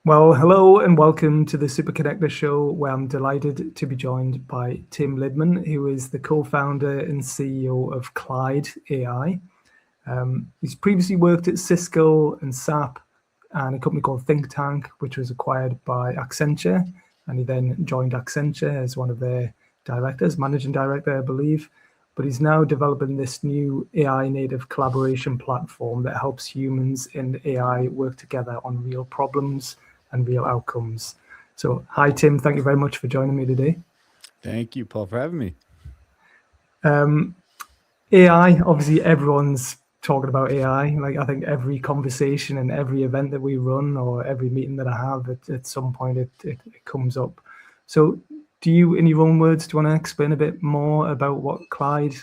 Well, hello and welcome to the Super Connector Show, where I'm delighted to be joined by Tim Lidman, who is the co-founder and CEO of Clyde AI. He's previously worked at Cisco and SAP and a company called Think Tank, which was acquired by Accenture. And he then joined Accenture as one of their directors, managing director, I believe. But he's now developing this new AI native collaboration platform that helps humans and AI work together on real problems and real outcomes. So, hi, Tim. Thank you very much for joining me today. Thank you, Paul, for having me. AI, obviously, everyone's talking about AI. Like, I think every conversation and every event that we run or every meeting that I have, at some point it comes up. So, do you, in your own words, do you want to explain a bit more about what Clyde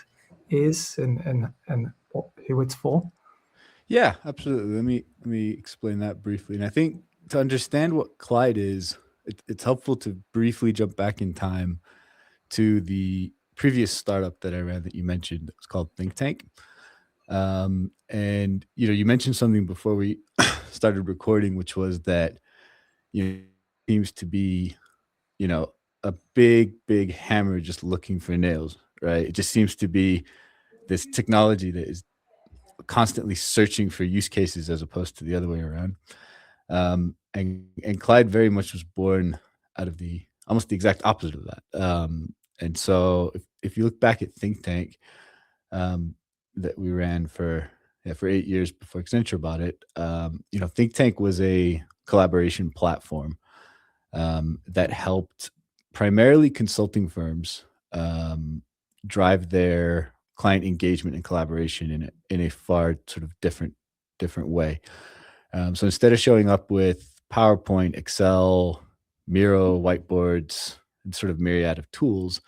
is and who it's for? Yeah, absolutely. Let me explain that briefly. And I think to understand what Clyde is, it's helpful to briefly jump back in time to the previous startup that I ran that you mentioned. It was called Think Tank. And you mentioned something before we started recording, which was that seems to be you know a big hammer just looking for nails, right? It just seems to be this technology that is constantly searching for use cases as opposed to the other way around. And Clyde very much was born out of the almost the exact opposite of that. And so if you look back at Think Tank, that we ran for 8 years before Accenture bought it, Think Tank was a collaboration platform that helped primarily consulting firms drive their client engagement and collaboration in a far sort of different way. So instead of showing up with PowerPoint, Excel, Miro, whiteboards, and sort of myriad of tools,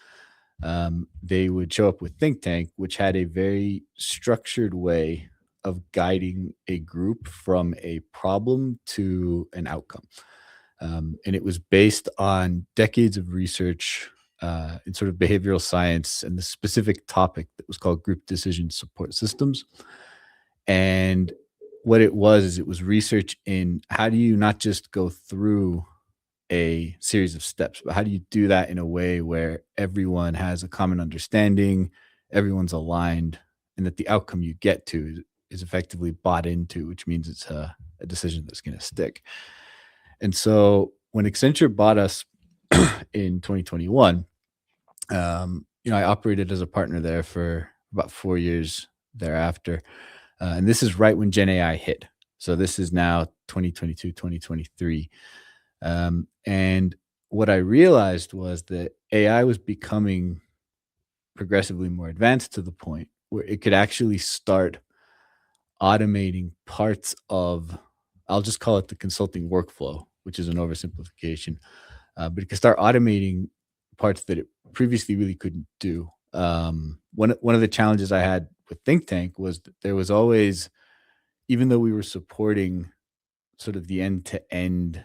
they would show up with Think Tank, which had a very structured way of guiding a group from a problem to an outcome. And it was based on decades of research in sort of behavioral science and the specific topic that was called group decision support systems. And what it was is it was research in how do you not just go through a series of steps, but how do you do that in a way where everyone has a common understanding, everyone's aligned, and that the outcome you get to is effectively bought into, which means it's a decision that's going to stick. And so when Accenture bought us in 2021, I operated as a partner there for about 4 years thereafter. And this is right when Gen AI hit. So this is now 2022, 2023. And what I realized was that AI was becoming progressively more advanced to the point where it could actually start automating parts of, I'll just call it the consulting workflow, which is an oversimplification, but it could start automating parts that it previously really couldn't do. One of the challenges I had with Think Tank was that there was always, even though we were supporting sort of the end to end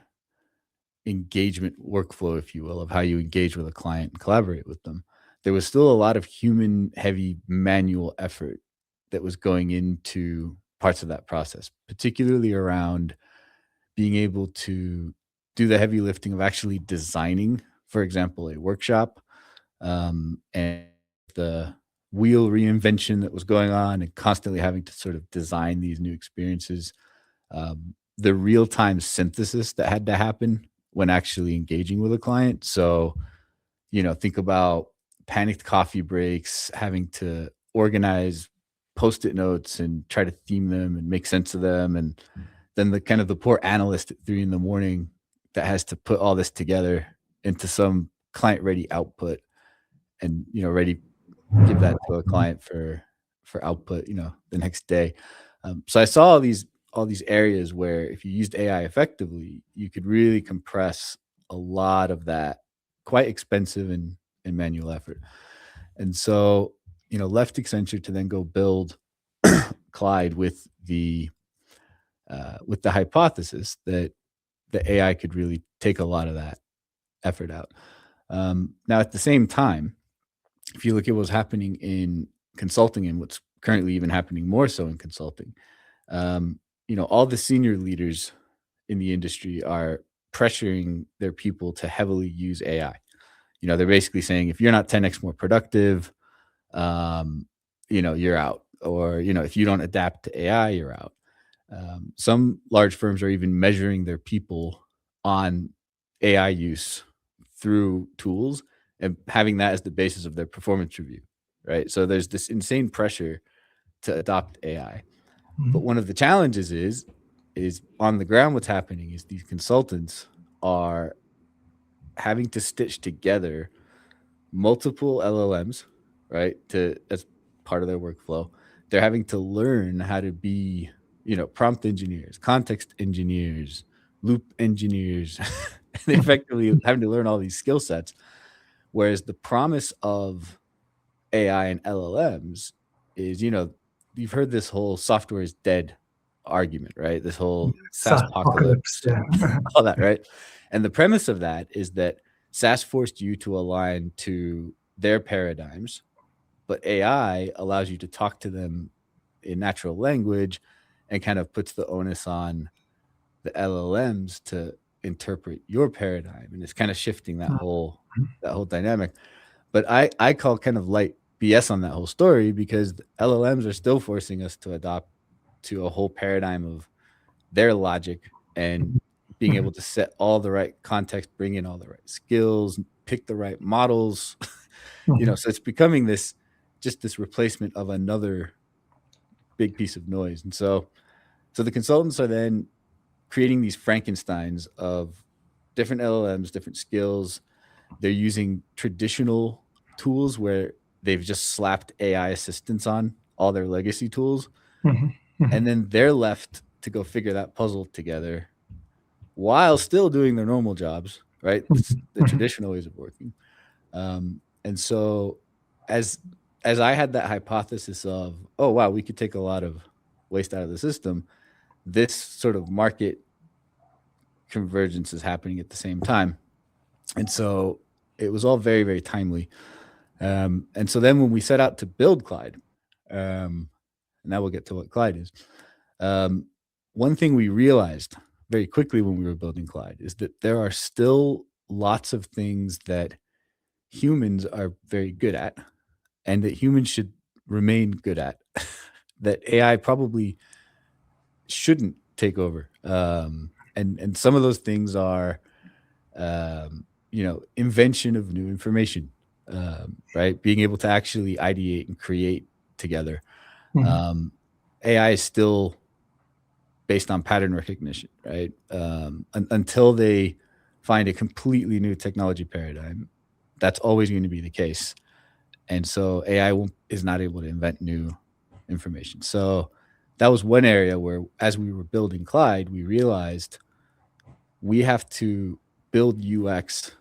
engagement workflow, if you will, of how you engage with a client and collaborate with them, there was still a lot of human heavy manual effort that was going into parts of that process, particularly around being able to do the heavy lifting of actually designing, for example, a workshop, and the wheel reinvention that was going on and constantly having to sort of design these new experiences, the real time synthesis that had to happen when actually engaging with a client. So, think about panicked coffee breaks, having to organize post-it notes and try to theme them and make sense of them. And then the kind of the poor analyst at 3 in the morning that has to put all this together into some client ready output and, ready give that to a client for output, the next day. So I saw all these areas where if you used AI effectively, you could really compress a lot of that quite expensive and manual effort. And so, left Accenture to then go build Clyde with the hypothesis that the AI could really take a lot of that effort out. Now, at the same time, if you look at what's happening in consulting and what's currently even happening more so in consulting, all the senior leaders in the industry are pressuring their people to heavily use AI. They're basically saying if you're not 10x more productive, you're out. Or, if you don't adapt to AI, you're out. Some large firms are even measuring their people on AI use through tools and having that as the basis of their performance review, right? So there's this insane pressure to adopt AI. But one of the challenges is on the ground what's happening is these consultants are having to stitch together multiple LLMs, right? As part of their workflow. They're having to learn how to be, prompt engineers, context engineers, loop engineers, and effectively having to learn all these skill sets. Whereas the promise of AI and LLMs is, you've heard this whole software is dead argument, right? This whole SaaS Apocalypse, apocalypse, yeah. all that, right? And the premise of that is that SaaS forced you to align to their paradigms, but AI allows you to talk to them in natural language and kind of puts the onus on the LLMs to interpret your paradigm. And it's kind of shifting that whole dynamic. But I call kind of light BS on that whole story because the LLMs are still forcing us to adopt to a whole paradigm of their logic and being able to set all the right context, bring in all the right skills, pick the right models. So it's becoming this replacement of another big piece of noise. And so the consultants are then creating these Frankensteins of different LLMs, different skills. They're using traditional tools where they've just slapped AI assistants on all their legacy tools. And then they're left to go figure that puzzle together while still doing their normal jobs, right? It's the traditional ways of working. And so as I had that hypothesis of, oh, wow, we could take a lot of waste out of the system, this sort of market convergence is happening at the same time. And so it was all very, very timely. And so then when we set out to build Clyde, and now we'll get to what Clyde is. One thing we realized very quickly when we were building Clyde is that there are still lots of things that humans are very good at and that humans should remain good at that AI probably shouldn't take over. And some of those things are, invention of new information, right? Being able to actually ideate and create together. AI is still based on pattern recognition, right? Until they find a completely new technology paradigm, that's always going to be the case. And so AI is not able to invent new information. So that was one area where, as we were building Clyde, we realized we have to build UX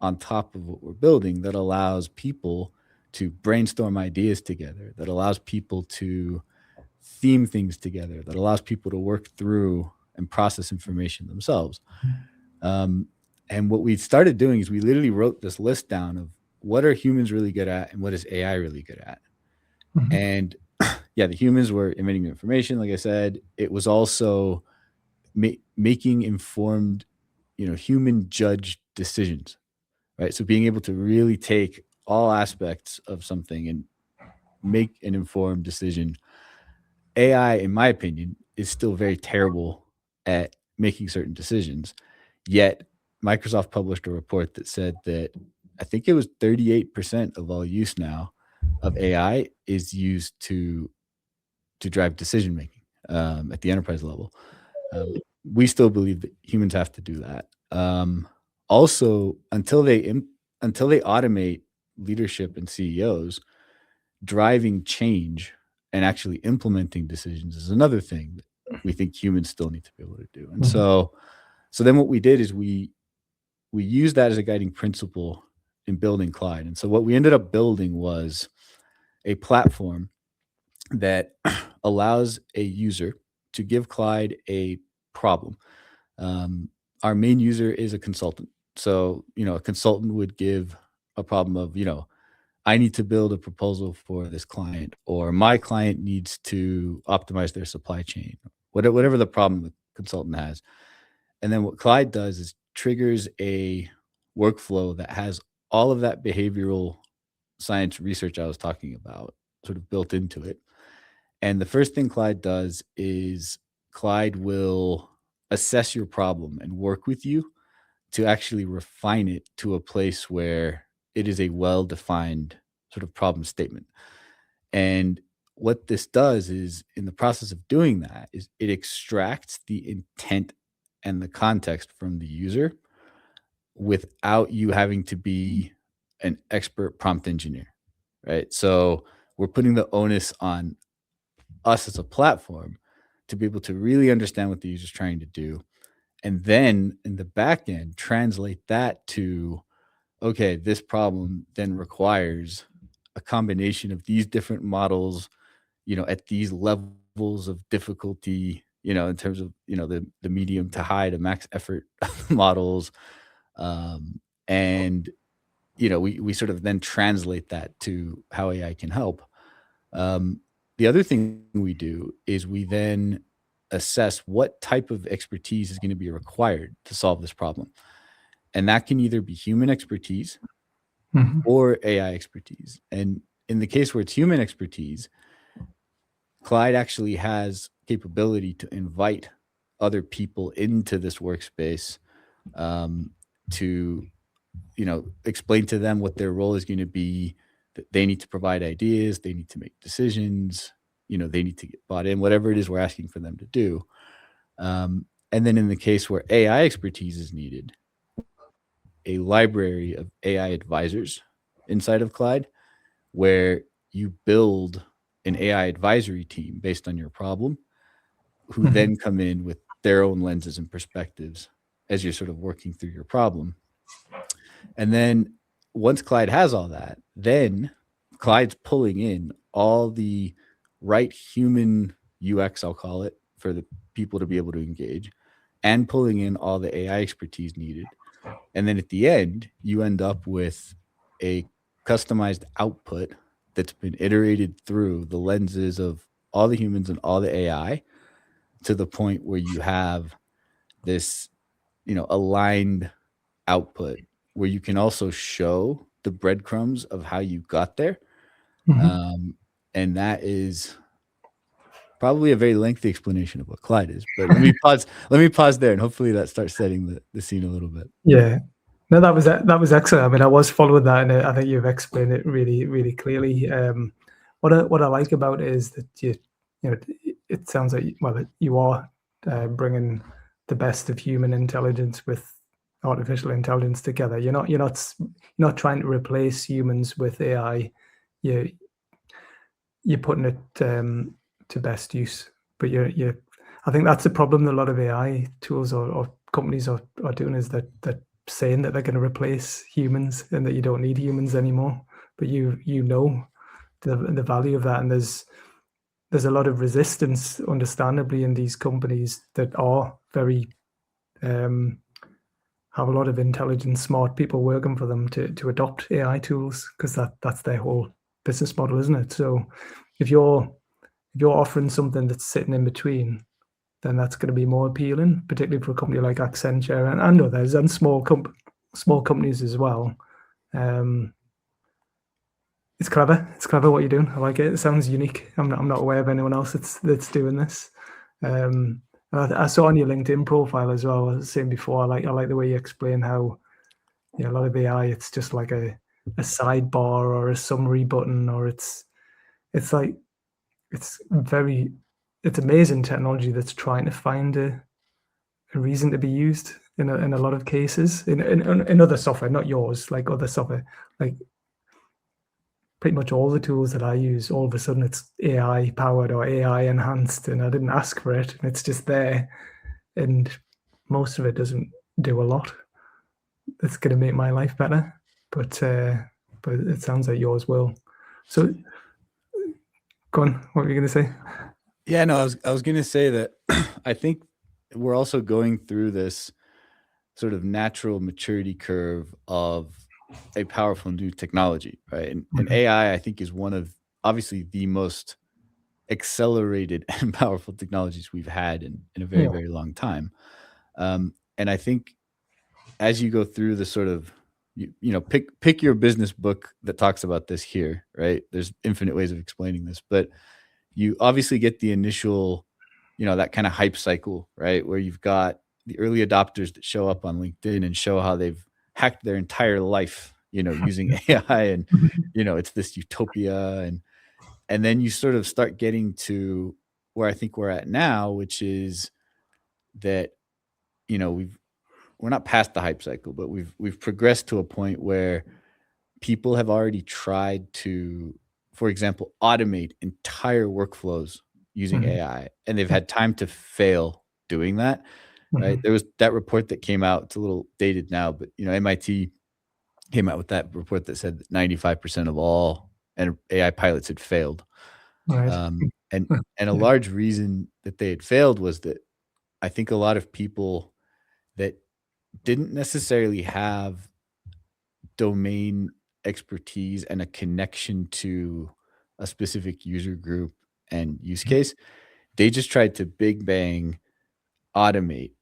on top of what we're building that allows people to brainstorm ideas together, that allows people to theme things together, that allows people to work through and process information themselves. And what we started doing is we literally wrote this list down of what are humans really good at and what is AI really good at. And yeah, the humans were inventing information. Like I said, it was also making informed, human judged decisions, right? So being able to really take all aspects of something and make an informed decision. AI, in my opinion, is still very terrible at making certain decisions. Yet Microsoft published a report that said that I think it was 38% of all use now of AI is used to drive decision making at the enterprise level. We still believe that humans have to do that. Also, until they automate leadership and CEOs, driving change and actually implementing decisions is another thing that we think humans still need to be able to do. And so then what we did is we used that as a guiding principle in building Clyde. And so what we ended up building was a platform that allows a user to give Clyde a problem. Our main user is a consultant. So, a consultant would give a problem of, I need to build a proposal for this client, or my client needs to optimize their supply chain, whatever the problem the consultant has. And then what Clyde does is triggers a workflow that has all of that behavioral science research I was talking about sort of built into it. And the first thing Clyde does is Clyde will assess your problem and work with you to actually refine it to a place where it is a well defined sort of problem statement. And what this does is, in the process of doing that, is it extracts the intent and the context from the user without you having to be an expert prompt engineer, right? So we're putting the onus on us as a platform to be able to really understand what the user's trying to do. And then in the back end, translate that to, okay, this problem then requires a combination of these different models, at these levels of difficulty, in terms of, the medium to high to max effort models. And, we sort of then translate that to how AI can help. Um, the other thing we do is we then assess what type of expertise is going to be required to solve this problem. And that can either be human expertise Mhm. or AI expertise. And in the case where it's human expertise, Clyde actually has capability to invite other people into this workspace, to explain to them what their role is going to be. That they need to provide ideas, they need to make decisions, they need to get bought in, whatever it is we're asking for them to do. And then in the case where AI expertise is needed, we have a library of AI advisors inside of Clyde where you build an AI advisory team based on your problem, who Mhm. then come in with their own lenses and perspectives as you're sort of working through your problem. And then once Clyde has all that, then Clyde's pulling in all the right human UX, I'll call it, for the people to be able to engage, and pulling in all the AI expertise needed. And then at the end, you end up with a customized output that's been iterated through the lenses of all the humans and all the AI, to the point where you have this, aligned output where you can also show the breadcrumbs of how you got there. Mhm. Um, and that is probably a very lengthy explanation of what Clyde is. But let me pause there, and hopefully that starts setting the scene a little bit. Yeah. No, that was excellent. I mean, I was following that, and I think you've explained it really, really clearly. What I like about it is that it sounds like, well, you are bringing the best of human intelligence with artificial intelligence together. You're not trying to replace humans with AI. You you're putting it to best use. But I think that's the problem that a lot of AI tools or companies are doing, is that saying that they're going to replace humans and that you don't need humans anymore. But you know the value of that, and there's a lot of resistance, understandably, in these companies that are very um, have a lot of intelligent, smart people working for them to adopt AI tools, because that's their whole business model, isn't it? So if you're offering something that's sitting in between, then that's going to be more appealing, particularly for a company like Accenture and others, and small companies as well. Um, it's clever. It's clever what you're doing. I like it. It sounds unique. I'm not aware of anyone else that's doing this. I saw on your LinkedIn profile as well. I was saying before, I like the way you explain how a lot of AI, it's just like a sidebar or a summary button, or it's like it's very it's amazing technology that's trying to find a reason to be used in a lot of cases in other software, not yours, like other software. Like pretty much all the tools that I use, all of a sudden it's AI powered or AI enhanced, and I didn't ask for it, and it's just there. And most of it doesn't do a lot that's going to make my life better, but it sounds like yours will. So go on, what were you going to say? Yeah, no, I was gonna say that I think we're also going through this sort of natural maturity curve of a powerful new technology, right? And Mhm. AI, I think, is one of obviously the most accelerated and powerful technologies we've had in a very, Yeah. very long time. And I think as you go through the sort of you know pick your business book that talks about this here, right? There's infinite ways of explaining this, but you obviously get the initial, you know, that kind of hype cycle, right? Where you've got the early adopters that show up on LinkedIn and show how they've hacked their entire life, you know, using AI, and you know, it's this utopia, and then you sort of start getting to where I think we're at now, which is that, you know, we're not past the hype cycle, but we've progressed to a point where people have already tried to, for example, automate entire workflows using Mhm. AI, and they've had time to fail doing that, right? Mhm. There was that report that came out, it's a little dated now, but, you know, MIT came out with that report that said that 95% of all and AI pilots had failed. Right. And a Yeah. large reason that they had failed was that I think a lot of people that didn't necessarily have domain expertise and a connection to a specific user group and use case, they just tried to big bang automate,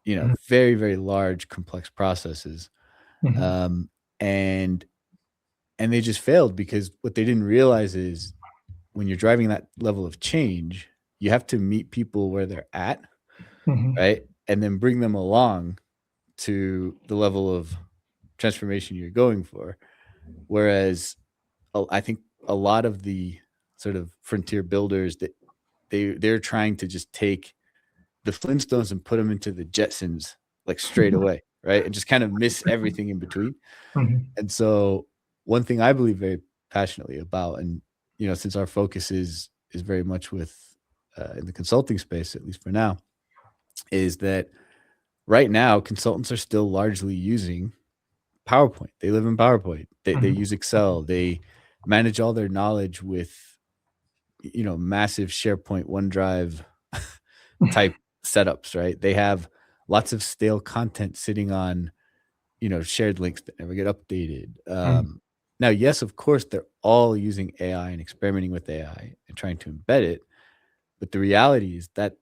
you know, Mhm. very, very large complex processes. Mhm. Um, and they just failed because what they didn't realize is when you're driving that level of change, you have to meet people where they're at, Mhm. right? And then bring them along to the level of transformation you're going for. Whereas I think a lot of the sort of frontier builders that they're trying to just take the Flintstones and put them into the Jetsons like straight away, right? And just kind of miss everything in between. Mhm. And so one thing I believe very passionately about, and you know, since our focus is very much with in the consulting space, at least for now, is that right now consultants are still largely using PowerPoint. They live in PowerPoint. They Mhm. use Excel. They manage all their knowledge with, you know, massive SharePoint, OneDrive type setups, right? They have lots of stale content sitting on, you know, shared links that never get updated. Mhm. Now, yes, of course, they're all using AI and experimenting with AI and trying to embed it, but the reality is that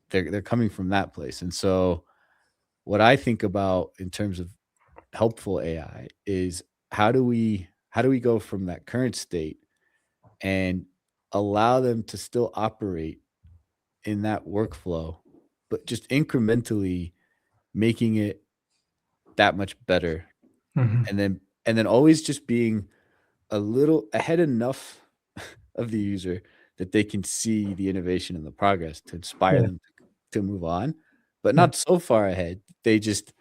they're coming from that place. And so, what I think about in terms of helpful AI is how do we go from that current state and allow them to still operate in that workflow, but just incrementally making it that much better, Mhm. and then always just being a little ahead enough of the user that they can see the innovation and the progress to inspire Yeah. them to move on, but Yeah. not so far ahead. They're just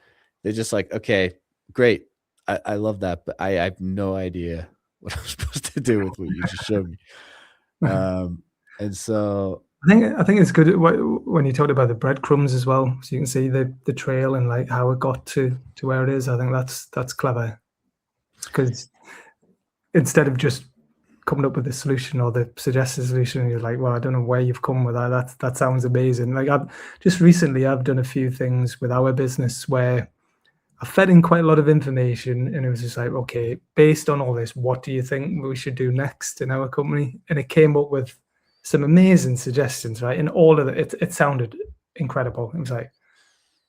like, okay, great. I love that, but I have no idea what I'm supposed to do with what you just showed me. Um, and so I think it's good when you talked about the breadcrumbs as well, so you can see the trail and like how it got to where it is. I think that's clever because instead of just coming up with a solution or the suggested solution, you're like, well, I don't know where you've come with that. That sounds amazing. Like I've just recently I've done a few things with our business where I fed in quite a lot of information, and it was just like, okay, based on all this, what do you think we should do next in our company? And it came up with some amazing suggestions, right? And all of it sounded incredible. It was like,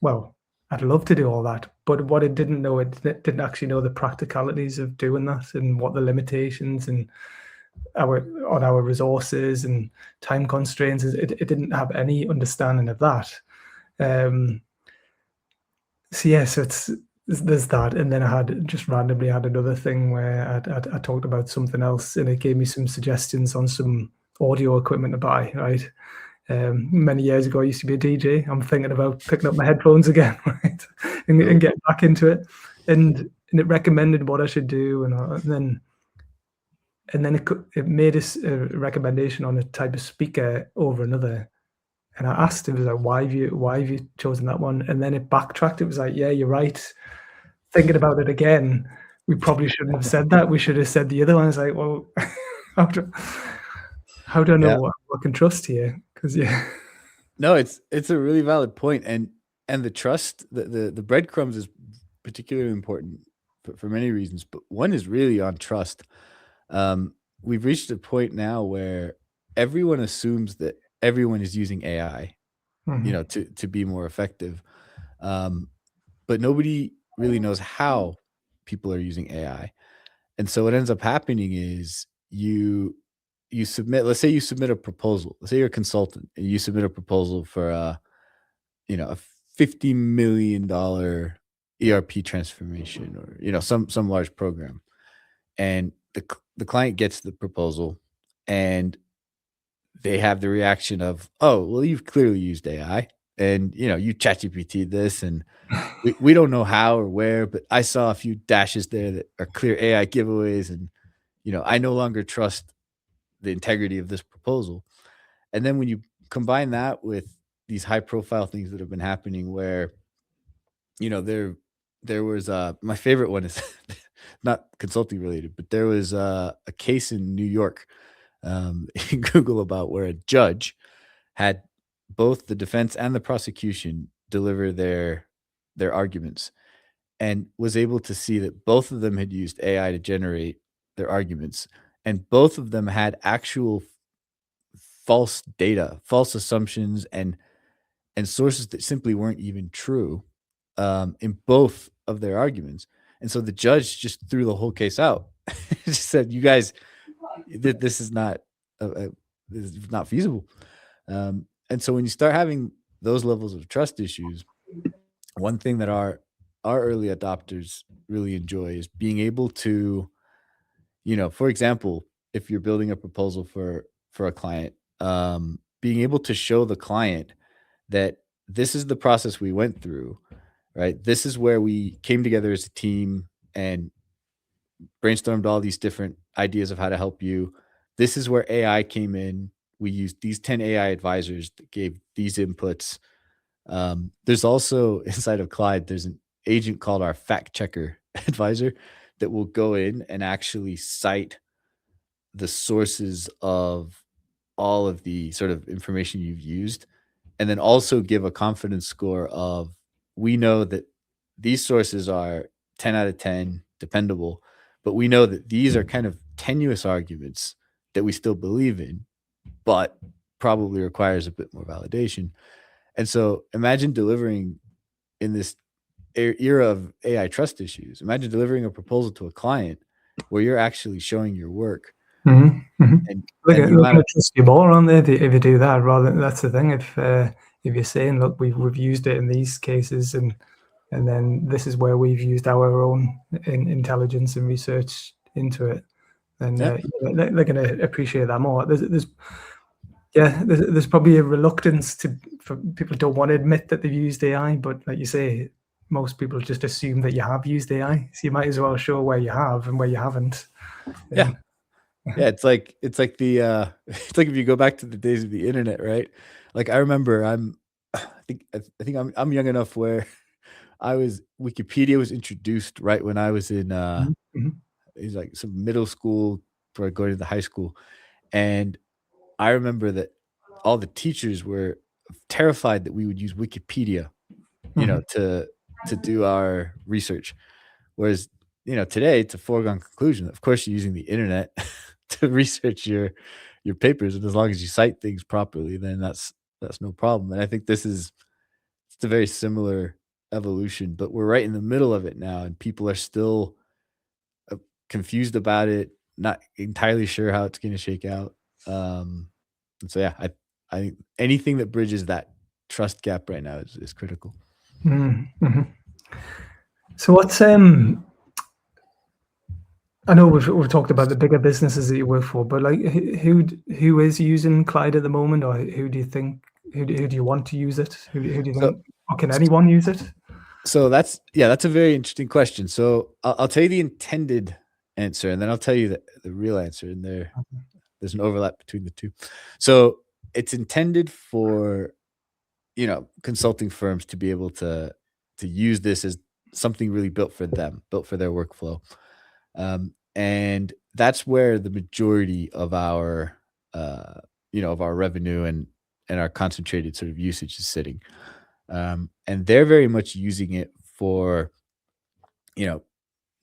well, I'd love to do all that, but what it didn't know, it didn't actually know the practicalities of doing that and what the limitations and our resources and time constraints. It didn't have any understanding of that. Um, so yeah, so there's that, and then I had just randomly had another thing where I talked about something else, and it gave me some suggestions on some audio equipment to buy. Right, many years ago, I used to be a DJ. I'm thinking about picking up my headphones again, right, and cool. getting back into it. And it recommended what I should do, and then it made a recommendation on a type of speaker over another. And I asked him, like, why have you chosen that one? And then it backtracked. It was like, yeah, you're right. Thinking about it again, we probably shouldn't have said that. We should have said the other one. It's like, well, how do, how do I know Yeah. what I can trust here? Because yeah, No, it's a really valid point, and the trust, the breadcrumbs is particularly important for many reasons, but one is really on trust. Um, we've reached a point now where everyone assumes that everyone is using AI, you hmm know, to be more effective. Um, but nobody really knows how people are using AI. And so what ends up happening is you submit, let's say you submit a proposal. Let's say you're a consultant and you submit a proposal for a $50 million ERP transformation, or some large program. And the client gets the proposal, and they have the reaction of, "Oh, well, you've clearly used AI, and you ChatGPT this, and we don't know how or where, but I saw a few dashes there that are clear AI giveaways, and I no longer trust the integrity of this proposal." And then when you combine that with these high profile things that have been happening, where there was my favorite one is not consulting related, but there was a case in New York, in Google, about where a judge had both the defense and the prosecution deliver their arguments, and was able to see that both of them had used AI to generate their arguments, and both of them had actual false data, false assumptions, and sources that simply weren't even true, in both of their arguments. And so the judge just threw the whole case out. Just said, "You guys, this is not this is not feasible." And so when you start having those levels of trust issues, one thing that our early adopters really enjoy is being able to, for example, if you're building a proposal for a client, being able to show the client that this is the process we went through, right? This is where we came together as a team and brainstormed all these different ideas of how to help you. This is where AI came in. We used these 10 AI advisors that gave these inputs. There's also inside of Clyde, there's an agent called our fact checker advisor that will go in and actually cite the sources of all of the sort of information you've used, and then also give a confidence score of, we know that these sources are 10 out of 10 dependable, but we know that these are kind of tenuous arguments that we still believe in, but probably requires a bit more validation. And so imagine delivering in this era of AI trust issues, imagine delivering a proposal to a client where you're actually showing your work, Mm-hmm. Mm-hmm. and They're and the going amount of to trust you more, aren't they, if you do that? Rather, that's the thing. If you're saying, "Look, we've used it in these cases, and then this is where we've used our own intelligence and research into it," then yeah, they're going to appreciate that more. There's probably a reluctance for people don't want to admit that they've used AI, but like you say, most people just assume that you have used AI, so you might as well show where you have and where you haven't. yeah. And Yeah, it's like the it's like if you go back to the days of the internet, right? Like I remember I think I'm young enough where Wikipedia was introduced right when I was in Mhm, mhm, is like some middle school before going to the high school. And I remember that all the teachers were terrified that we would use Wikipedia, mhm. to do our research. Whereas, today it's a foregone conclusion. Of course, you're using the internet to research your papers, and as long as you cite things properly, then that's no problem. And I think it's a very similar evolution, but we're right in the middle of it now, and people are still uh, confused about it, not entirely sure how it's going to shake out. And so, yeah, I think anything that bridges that trust gap right now is critical. Mm, mhm. So what's I know we've talked about the bigger businesses that you work for, but like who is using Clyde at the moment, or who do you think who do you want to use it? Who do you So, think, or can anyone use it? that's a very interesting question. So I'll tell you the intended answer, and then I'll tell you the real answer. And there's an overlap between the two. So it's intended for consulting firms to be able to use this as something really built for them, built for their workflow. And that's where the majority of our revenue and our concentrated sort of usage is sitting. And they're very much using it for, you know,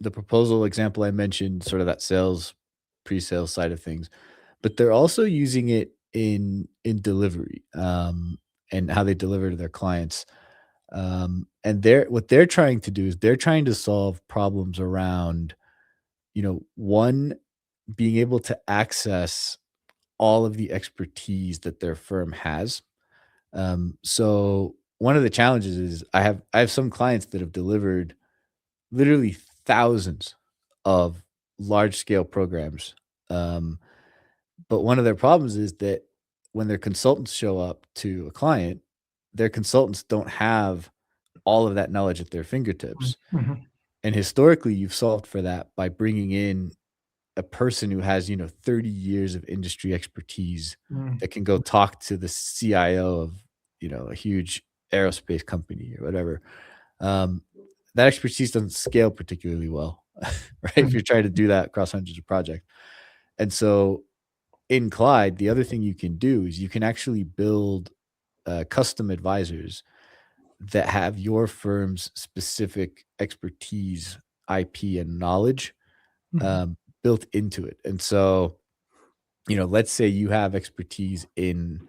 the proposal example I mentioned, sort of that pre-sales side of things, but they're also using it in delivery, and how they deliver to their clients. And what they're trying to do is they're trying to solve problems around, one, being able to access all of the expertise that their firm has. So one of the challenges is I have some clients that have delivered literally thousands of large scale programs. Um, but one of their problems is that when their consultants show up to a client, their consultants don't have all of that knowledge at their fingertips. Mm-hmm. And historically, you've solved for that by bringing in a person who has, 30 years of industry expertise that can go talk to the CIO of, a huge aerospace company or whatever. Um, that expertise doesn't scale particularly well, right? If Mm-hmm. you're trying to do that across hundreds of projects. And so in Clyde, the other thing you can do is you can actually build custom advisors that have your firm's specific expertise, IP, and knowledge Mm-hmm. built into it. And so, let's say you have expertise in,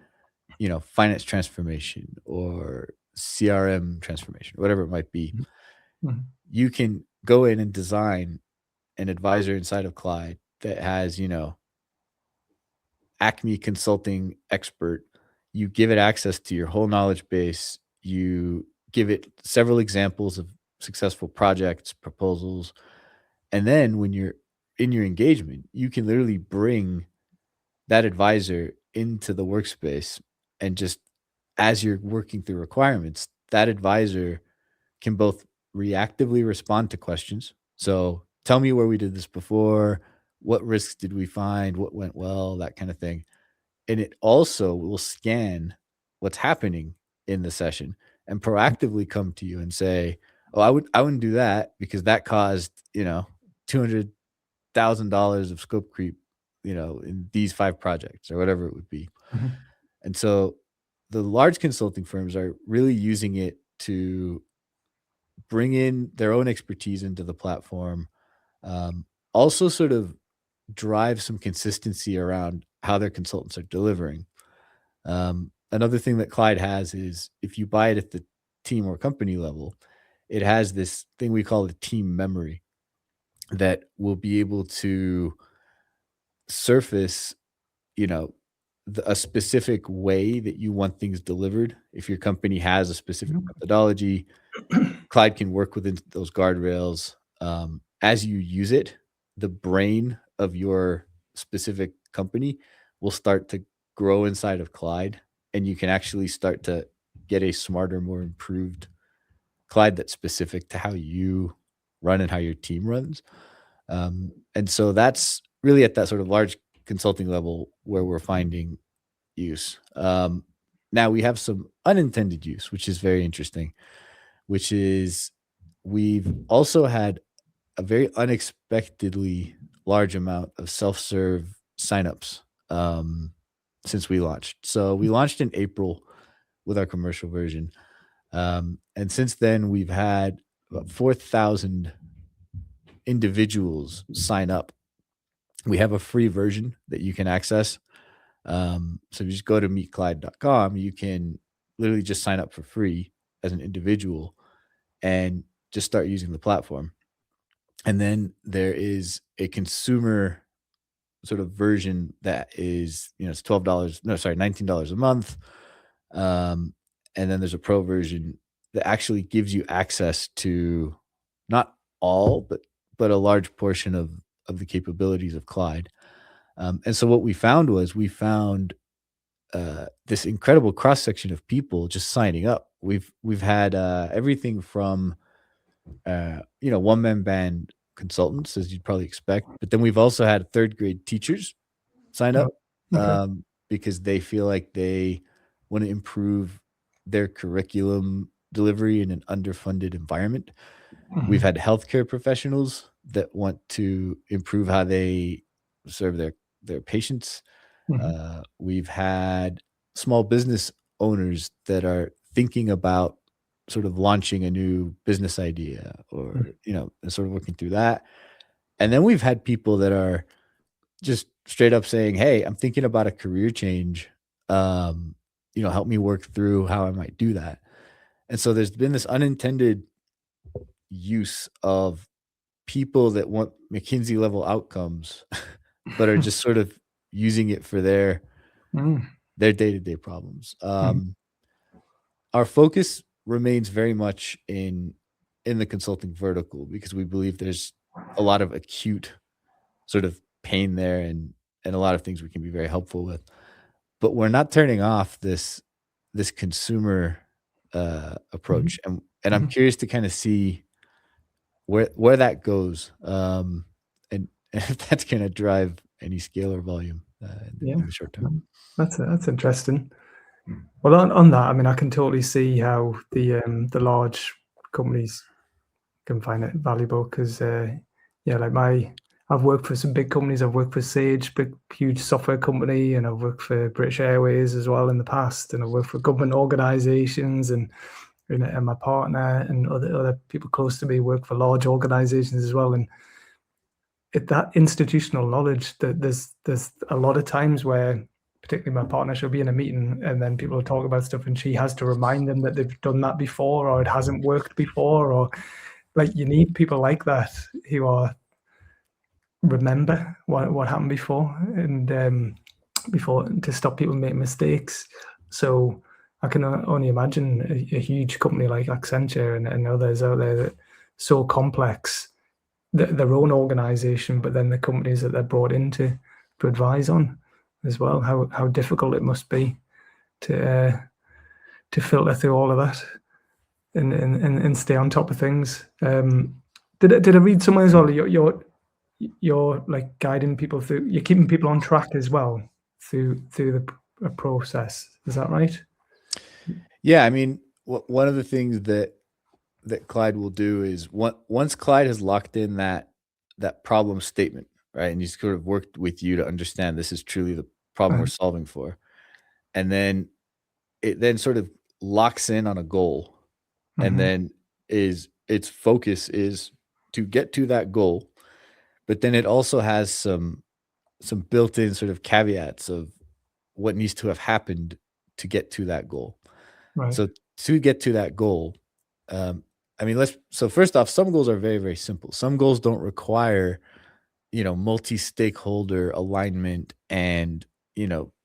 finance transformation or CRM transformation, whatever it might be. Mm-hmm. You can go in and design an advisor inside of Clyde that has, Acme Consulting expert. You give it access to your whole knowledge base. You give it several examples of successful projects, proposals. And then when you're in your engagement, you can literally bring that advisor into the workspace and just as you're working through requirements, that advisor can both reactively respond to questions. So tell me where we did this before. What risks did we find? What went well? That kind of thing. And it also will scan what's happening in the session and proactively come to you and say, "Oh, I wouldn't do that because that caused, $200,000 of scope creep, in these 5 projects," or whatever it would be. Mm-hmm. And so the large consulting firms are really using it to bring in their own expertise into the platform, also sort of drive some consistency around how their consultants are delivering. Another thing that Clyde has is if you buy it at the team or company level, it has this thing we call the team memory that will be able to surface, you know, a specific way that you want things delivered. If your company has a specific methodology, Clyde can work within those guardrails. As you use it, the brain of your specific company will start to grow inside of Clyde, and you can actually start to get a smarter, more improved Clyde that's specific to how you run and how your team runs. And so that's really at that sort of large consulting level where we're finding use. Now we have some unintended use, which is very interesting, which is we've also had a very unexpectedly large amount of self-serve signups since we launched. So we launched in April with our commercial version. And since then, we've had about 4,000 individuals sign up. We have a free version that you can access. So if you just go to meetclyde.com, you can literally just sign up for free as an individual and just start using the platform. And then there is a consumer sort of version that is, it's $12, no, sorry, $19 a month. Um, and then there's a pro version that actually gives you access to not all, but a large portion of the capabilities of Clyde. And so what we found this incredible cross section of people just signing up. We've had everything from one man band consultants, as you'd probably expect, but then we've also had third grade teachers sign Oh, up okay. because they feel like they want to improve their curriculum delivery in an underfunded environment. We've Mm-hmm. had healthcare professionals that want to improve how they serve their patients. Mm-hmm. We've had small business owners that are thinking about sort of launching a new business idea or, and sort of working through that. And then we've had people that are just straight up saying, "Hey, I'm thinking about a career change. Help me work through how I might do that." And so there's been this unintended use of people that want McKinsey level outcomes, but are just sort of using it for Mm, their day-to-day problems. mhm. Our focus remains very much in the consulting vertical because we believe there's a lot of acute sort of pain there and a lot of things we can be very helpful with. But we're not turning off this consumer Mhm, approach, and I'm mhm. curious to kind of see where that goes, and if that's going to drive any scale or volume Yeah, in the short term. that's interesting. Well, on that, I mean, I can totally see how the large companies can find it valuable because, yeah, like I've worked for some big companies. I've worked for Sage, big, huge software company, and I've worked for British Airways as well in the past. And I've worked for government organisations, and my partner and other people close to me work for large organisations as well. And that institutional knowledge, that there's a lot of times where, particularly my partner, she'll be in a meeting and then people will talk about stuff and she has to remind them that they've done that before or it hasn't worked before, or like you need people like that who are remember what happened before, and before, to stop people making mistakes. So I can only imagine a huge company like Accenture and others out there that so complex, their own organization, but then the companies that they're brought into to advise on as well. How difficult it must be to filter through all of that and stay on top of things. Did I read somewhere as well? You're like guiding people through. You're keeping people on track as well through the process. Is that right? Yeah, I mean, one of the things that Clyde will do is once Clyde has locked in that problem statement, right, and he's sort of worked with you to understand this is truly the problem we're solving for, and then it then sort of locks in on a goal, and Mm-hmm. then is its focus is to get to that goal, but then it also has some built-in sort of caveats of what needs to have happened to get to that goal. Right. So to get to that goal, um, I mean, let's so first off, some goals are very, very simple. Some goals don't require, multi-stakeholder alignment and,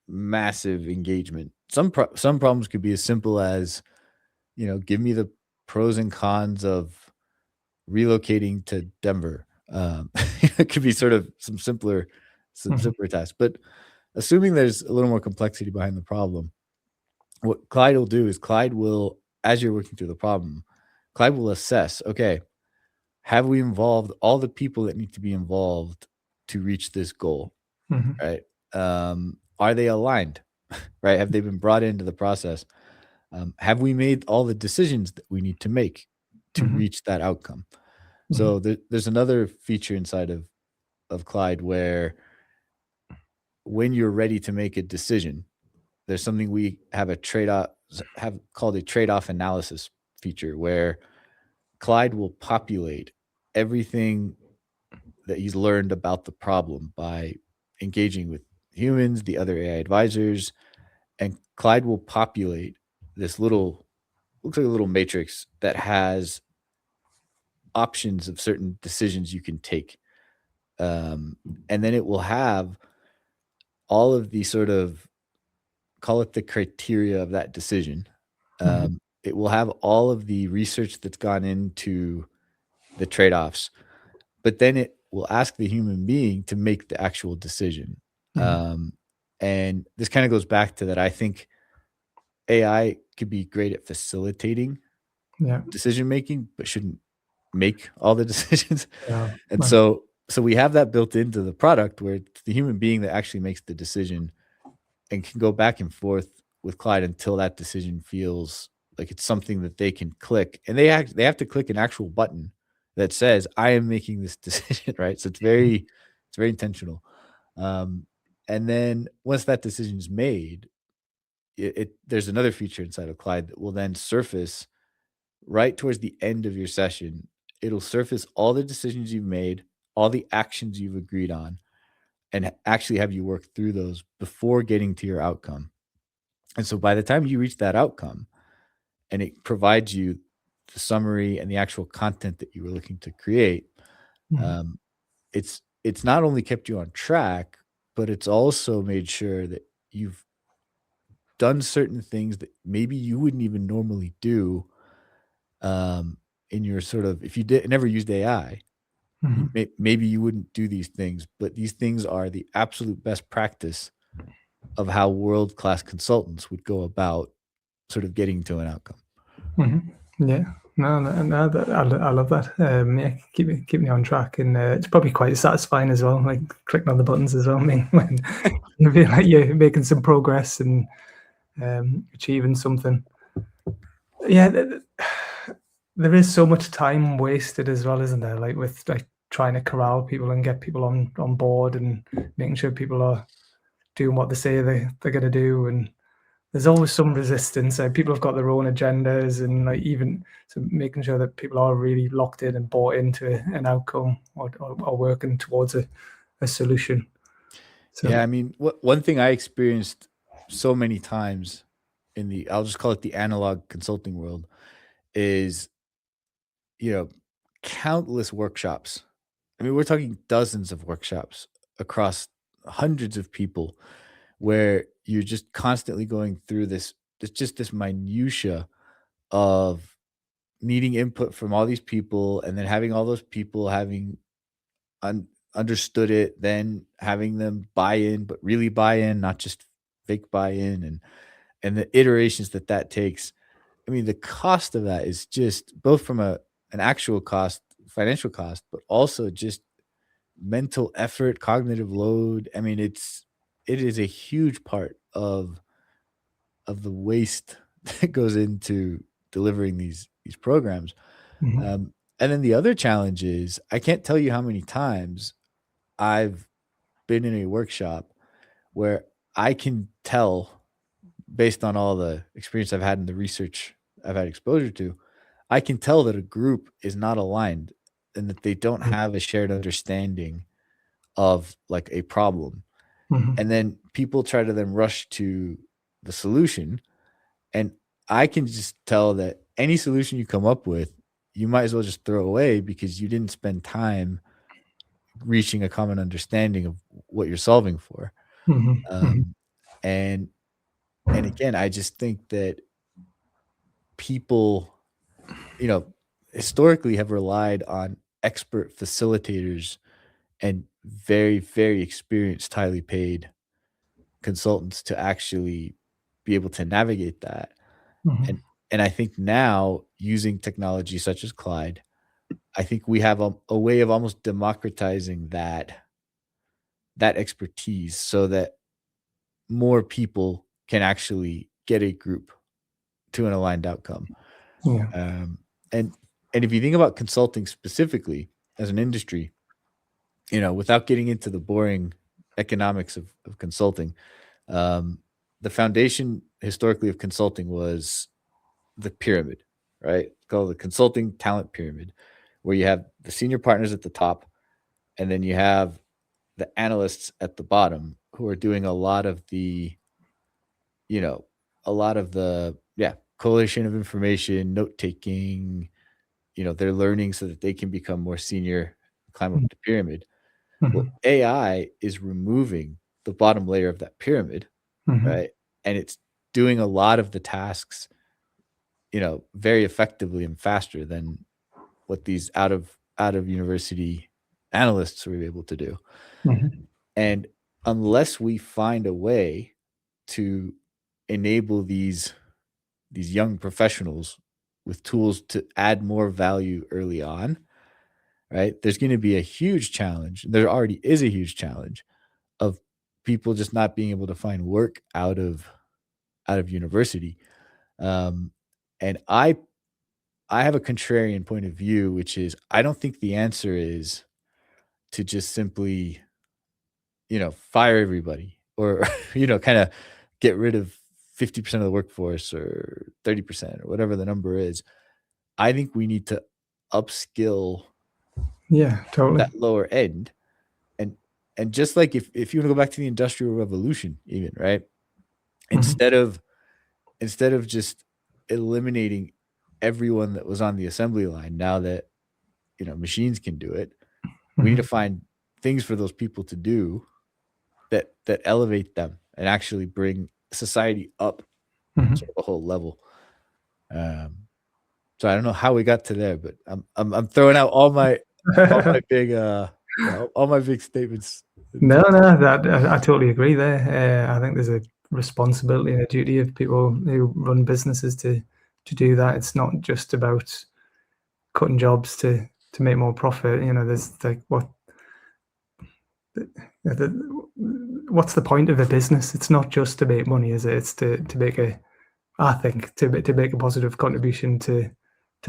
massive engagement. Some problems could be as simple as, give me the pros and cons of relocating to Denver. It could be sort of some Mm-hmm. simpler tasks. But assuming there's a little more complexity behind the problem, what Clyde will do is Clyde will, as you're working through the problem, Clyde will assess, okay, have we involved all the people that need to be involved to reach this goal, Mm-hmm. right? Are they aligned, right? Have they been brought into the process? Have we made all the decisions that we need to make to Mm-hmm. reach that outcome? Mm-hmm. So there's another feature inside of Clyde where when you're ready to make a decision, there's something we have called a trade-off analysis feature where Clyde will populate everything that he's learned about the problem by engaging with humans, the other AI advisors, and Clyde will populate this little looks like a little matrix that has options of certain decisions you can take. And then it will have all of the sort of call it the criteria of that decision. Mm-hmm. It will have all of the research that's gone into the trade-offs, but then it will ask the human being to make the actual decision. Mm-hmm. Um, and this kind of goes back to that. I think AI could be great at facilitating Yeah. decision making, but shouldn't make all the decisions. Yeah. And Right. so we have that built into the product where it's the human being that actually makes the decision and can go back and forth with Clyde until that decision feels like it's something that they can click, and they have to click an actual button that says, "I am making this decision," right? So it's very intentional. Um, and then once that decision is made, it there's another feature inside of Clyde that will then surface right towards the end of your session. It'll surface all the decisions you've made, all the actions you've agreed on, and actually have you work through those before getting to your outcome. And so by the time you reach that outcome, and it provides you the summary and the actual content that you were looking to create. Mhm. Um, it's not only kept you on track, but it's also made sure that you've done certain things that maybe you wouldn't even normally do, um, in your sort of if you did never used AI, you Mhm. maybe you wouldn't do these things, but these things are the absolute best practice of how world-class consultants would go about sort of getting to an outcome. Mhm. Yeah. No, no, no, I love that. Yeah, keep me on track, and it's probably quite satisfying as well. Like clicking on the buttons as well. I mean, when you feel like you're making some progress and achieving something. Yeah, there is so much time wasted as well, isn't there? Like with like trying to corral people and get people on board and making sure people are doing what they say they're going to do, and there's always some resistance. People have got their own agendas, and like even so making sure that people are really locked in and bought into an outcome or working towards a solution. Yeah, So, I mean, one thing I experienced so many times in the I'll just call it the analog consulting world is, you know, countless workshops. I mean, we're talking dozens of workshops across hundreds of people where you're just constantly going through this minutia of needing input from all these people and then having all those people having understood it, then having them buy in, but really buy in, not just fake buy in, and the iterations that that takes. I mean, the cost of that is just both from an actual cost, financial cost, but also just mental effort, cognitive load. I mean, it is a huge part of the waste that goes into delivering these programs. mhm, And then the other challenge is I can't tell you how many times I've been in a workshop where I can tell based on all the experience I've had in the research I've had exposure to, I can tell that a group is not aligned and that they don't mhm, have a shared understanding of like a problem. mhm, And then people try to then rush to the solution. And I can just tell that any solution you come up with, you might as well just throw away because you didn't spend time reaching a common understanding of what you're solving for. mhm, mhm, Um, and and again, I just think that people, you know, historically have relied on expert facilitators and very, very experienced, highly paid consultants to actually be able to navigate that. mhm. And and I think now using technology such as Clyde, I think we have a way of almost democratizing that expertise so that more people can actually get a group to an aligned outcome. Yeah. Um, and and if you think about consulting specifically as an industry, you know, without getting into the boring economics of consulting, um, the foundation historically of consulting was the pyramid, right? It's called the consulting talent pyramid, where you have the senior partners at the top, and then you have the analysts at the bottom who are doing a lot of the, you know, a lot of the, yeah, collation of information, note taking, you know, they're learning so that they can become more senior, climb up Mhm, the pyramid. Well, mhm, AI is removing the bottom layer of that pyramid, mhm. right? And it's doing a lot of the tasks, you know, very effectively and faster than what these out of university analysts were able to do. Mhm. And unless we find a way to enable these young professionals with tools to add more value early on, right? There's going to be a huge challenge. There already is a huge challenge of people just not being able to find work out of university. Um, and I have a contrarian point of view, which is I don't think the answer is to just simply, you know, fire everybody or, you know, kind of get rid of 50% of the workforce or 30% or whatever the number is. I think we need to upskill Yeah, totally. that lower end. And and just like if you want to go back to the industrial revolution even, right? Mhm, Instead of just eliminating everyone that was on the assembly line. Now that machines can do it, we need to Mhm. find things for those people to do that elevate them and actually bring society up Mhm. sort of a whole level. Um, so I don't know how we got to there, but I'm throwing out all my big all my big statements. No, no, that I totally agree there. I think there's a responsibility and a duty of people who run businesses to do that. It's not just about cutting jobs to make more profit. There's like the what's the point of a business? It's not just to make money, is it? It's to make I think to make a positive contribution to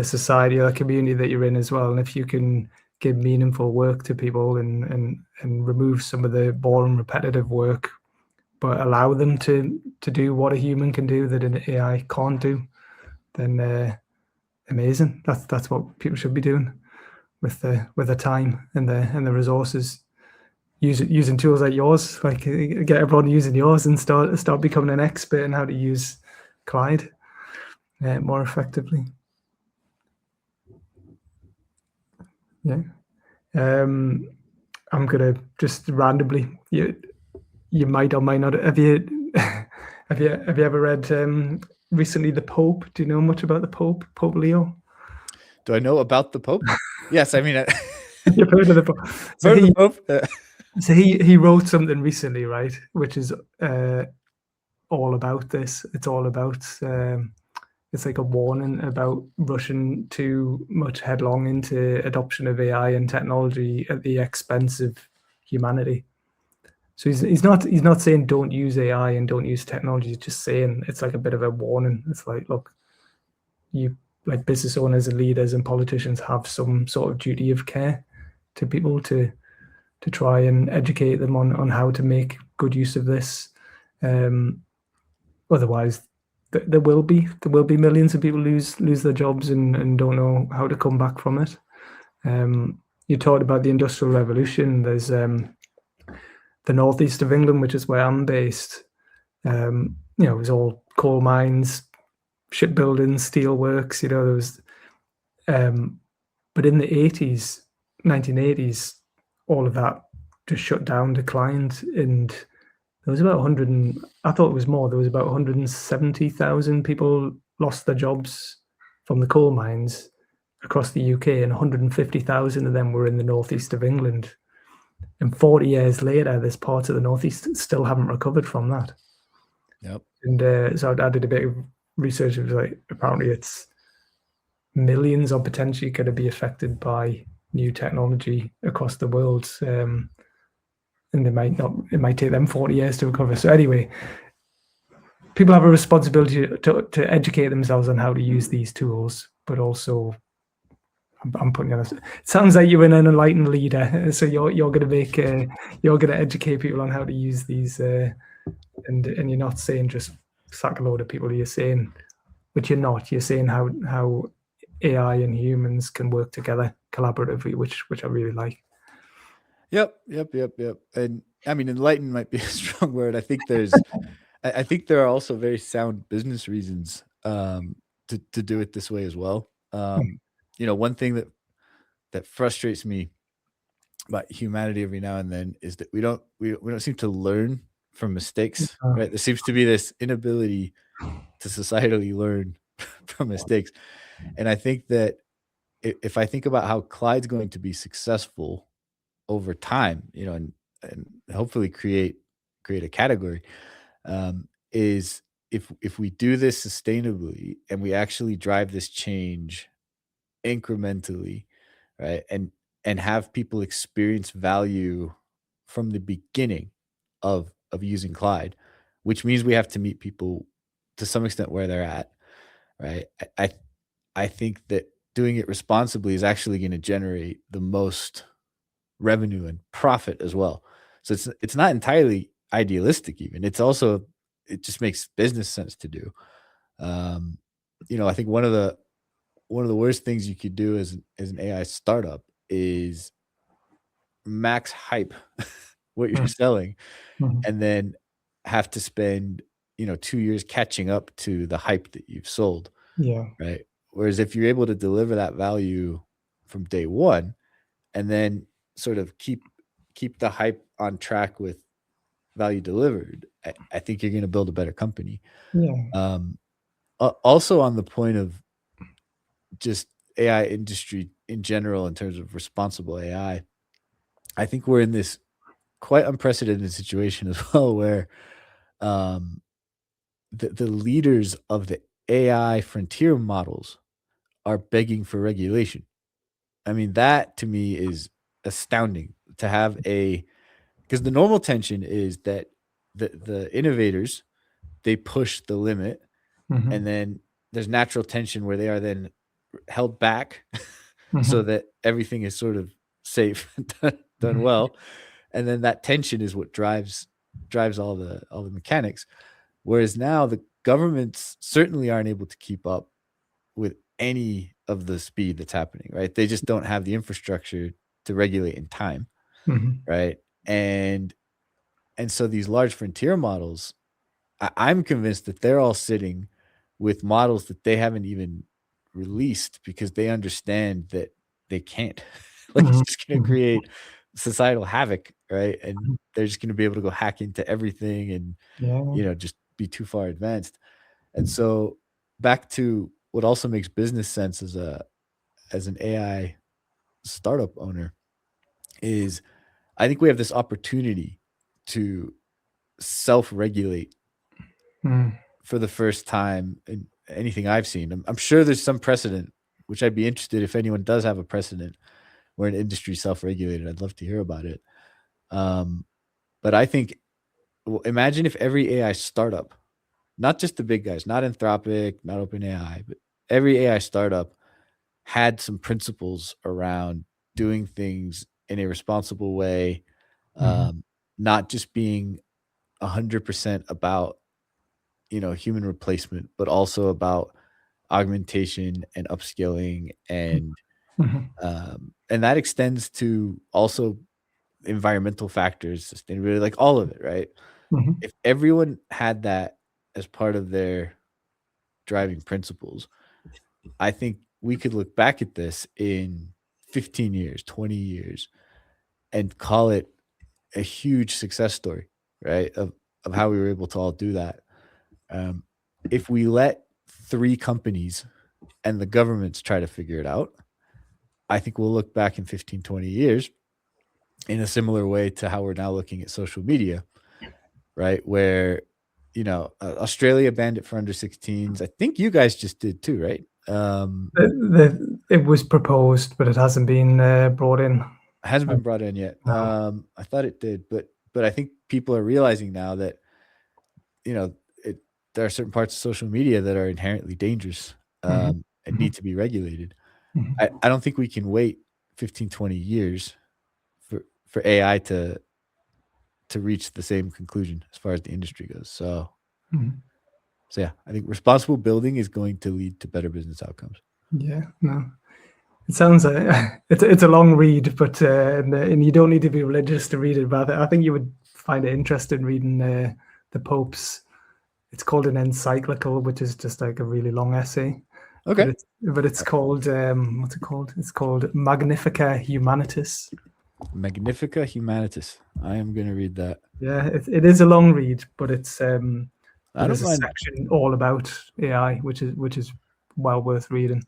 society or the community that you're in as well. And if you can give meaningful work to people and remove some of the boring repetitive work, but allow them to do what a human can do that an AI can't do, then amazing. That's what people should be doing with the time and the resources. Using tools like yours, like get everyone using yours and start becoming an expert in how to use Clyde more effectively. Yeah. I'm gonna just randomly. You might or might not. Have you have you ever read recently the Pope? Do you know much about the Pope, Pope Leo? Do I know about the Pope? Yes, I mean, You've heard of the Pope. So heard of the he Pope. so he wrote something recently, right? Which is all about this. It's all about it's like a warning about rushing too much headlong into adoption of AI and technology at the expense of humanity. So he's not saying don't use AI and don't use technology. He's just saying it's like a bit of a warning. It's like, look, you like business owners and leaders and politicians have some sort of duty of care to people to try and educate them on how to make good use of this. Um, Otherwise, there will be millions of people lose their jobs and don't know how to come back from it. You talked about the industrial revolution. There's the northeast of England, which is where I'm based. It was all coal mines, shipbuilding, steel works. There was, but in the 80s, 1980s, all of that just shut down, declined, and there was about 100. I thought it was more. There was about 170,000 people lost their jobs from the coal mines across the UK, and 150,000 of them were in the northeast of England. And 40 years later, there's parts of the northeast that still haven't recovered from that. Yep. And so I did a bit of research. It was like apparently it's millions are potentially going to be affected by new technology across the world. And it might take them 40 years to recover. So anyway, people have a responsibility to educate themselves on how to use these tools, but also I'm putting on this. It sounds like you're an enlightened leader, so you're going to you're going to educate people on how to use these, and you're not saying just sack a load of people. You're saying, but you're not. You're saying how AI and humans can work together collaboratively, which I really like. Yep. And I mean, enlightened might be a strong word. I think there are also very sound business reasons to do it this way as well. One thing that frustrates me about humanity every now and then is that we don't seem to learn from mistakes, Uh, right? There seems to be this inability to societally learn from mistakes, and I think that if I think about how Clyde's going to be successful over time, and hopefully create a category, is if we do this sustainably and we actually drive this change incrementally, right? And have people experience value from the beginning of using Clyde, which means we have to meet people to some extent where they're at, right? I think that doing it responsibly is actually going to generate the most revenue and profit as well. So it's not entirely idealistic even. It just makes business sense to do. Um, I think one of the worst things you could do as an AI startup is max hype what you're mm, selling mhm. and then have to spend 2 years catching up to the hype that you've sold. Yeah. right? Whereas if you're able to deliver that value from day one, and then sort of keep the hype on track with value delivered, I think you're going to build a better company. Yeah. Um, Also on the point of just AI industry in general, in terms of responsible I think we're in this quite unprecedented situation as well, where um, the leaders of the AI frontier models are begging for regulation. I mean, that to me is astounding to have a because the normal tension is that the innovators, they push the limit, and Mm-hmm. then there's natural tension where they are then held back so Mm-hmm. that everything is sort of safe done well, and then that tension is what drives all the mechanics. Whereas now the governments certainly aren't able to keep up with any of the speed that's happening, right? They just don't have the infrastructure to regulate in time, Mm-hmm. right? And so these large frontier models, I'm convinced that they're all sitting with models that they haven't even released because they understand that they can't. Like, it's just going to Mm-hmm. create societal havoc, right? And Mm-hmm. they're just going to be able to go hack into everything and, Yeah. just be too far advanced. And so back to what also makes business sense as an AI startup owner is I think we have this opportunity to self-regulate Mm. for the first time in anything I've seen. I'm sure there's some precedent, which I'd be interested if anyone does have a precedent where an industry self-regulated. I'd love to hear about it. Um, but I think, well, imagine if every AI startup, not just the big guys, not Anthropic, not OpenAI, but every AI startup had some principles around doing things in a responsible way, Mm-hmm. um, not just being 100% about human replacement, but also about augmentation and upskilling, Mm-hmm. and that extends to also environmental factors, sustainability, like all of it, right? Mm-hmm. If everyone had that as part of their driving principles, I think we could look back at this in 15 years, 20 years, and call it a huge success story, right? Of how we were able to all do that. Um, if we let three companies and the governments try to figure it out, I think we'll look back in 15, 20 years in a similar way to how we're now looking at social media, right? Where, Australia banned it for under 16s. I think you guys just did too, right? It was proposed, but it hasn't been brought in. Hasn't Uh, been brought in yet. no. I thought it did, but I think people are realizing now that you know it. There are certain parts of social media that are inherently dangerous, Mm-hmm. and need to be regulated. Mm-hmm. I don't think we can wait 15, 20 years for AI to reach the same conclusion as far as the industry goes. Mm-hmm. So yeah, I think responsible building is going to lead to better business outcomes. Yeah. No. It sounds like it's a long read, but and you don't need to be religious to read it. But I think you would find it interesting reading the Pope's. It's called an encyclical, which is just like a really long essay. Okay. But it's called what's it called? It's called Magnifica Humanitas. Magnifica Humanitas. I am going to read that. Yeah, it is a long read, but I don't there's a mind that. section all about AI, which is well worth reading.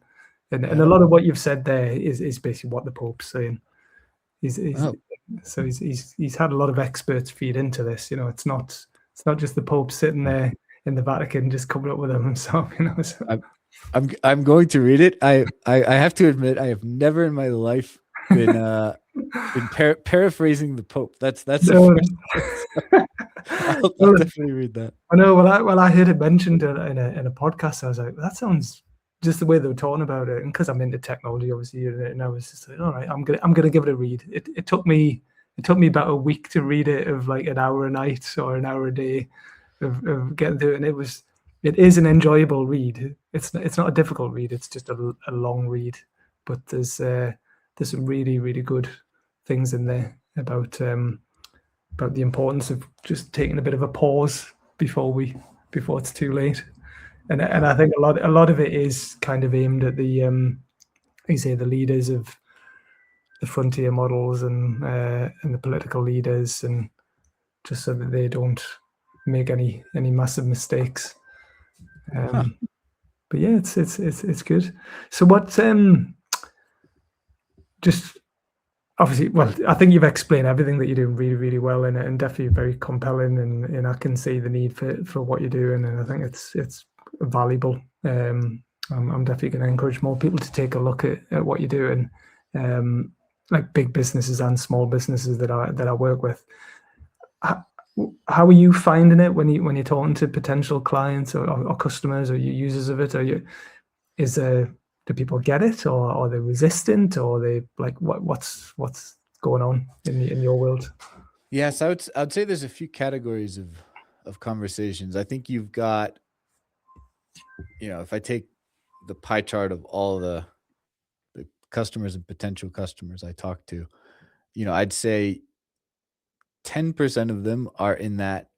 And Yeah. a lot of what you've said there is basically what the Pope's saying. He's Oh, so he's had a lot of experts feed into this. It's not just the Pope sitting there in the Vatican just coming up with them himself. So. I'm going to read it. I have to admit I have never in my life been paraphrasing the Pope. That's the No, first time. So I'll well, definitely read that. I know. Well, I heard it mentioned in a podcast. I was like, that sounds just the way they were talking about it, and because I'm into technology, obviously, and I was just like, all right, I'm gonna give it a read. It took me about a week to read it, of like an hour a night or an hour a day of getting through it, and it is an enjoyable read. It's not a difficult read. It's just a long read, but there's some really really good things in there about the importance of just taking a bit of a pause before it's too late. And I think a lot of it is kind of aimed at the you say the leaders of the frontier models and the political leaders, and just so that they don't make any massive mistakes. But yeah, it's good. So what just obviously, well, I think you've explained everything that you're doing really, really well, and definitely very compelling, and I can see the need for what you're doing, and I think it's valuable. I'm definitely going to encourage more people to take a look at what you're doing, like big businesses and small businesses that I work with. How are you finding it when you're talking to potential clients or customers or users of it? Do people get it, or are they resistant, or are they like what's going on in your world? Yes, I'd say there's a few categories of conversations. I think you've got, if I take the pie chart of all the customers and potential customers I talk to, I'd say 10% of them are in that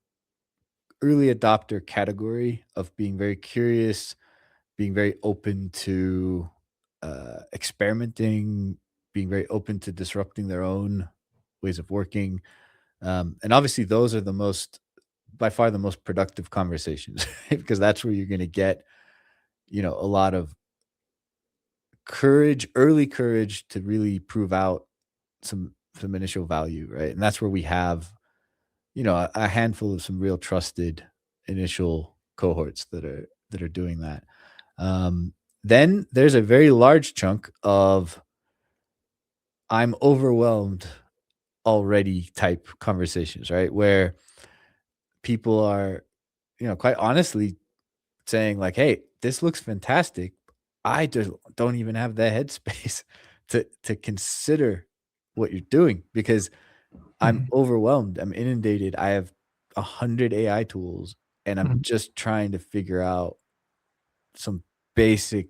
early adopter category of being very curious, being very open to experimenting, being very open to disrupting their own ways of working. And obviously, those are by far the most productive conversations, because that's where you're going to get, a lot of courage, early courage to really prove out some initial value, right? And that's where we have, a handful of some real trusted initial cohorts that are doing that. Then there's a very large chunk of I'm overwhelmed already type conversations, right? Where people are, quite honestly saying like, "Hey, this looks fantastic. I just don't even have the headspace to consider what you're doing because I'm Mhm. overwhelmed. I'm inundated. I have 100 AI tools, and I'm Mhm. just trying to figure out some basic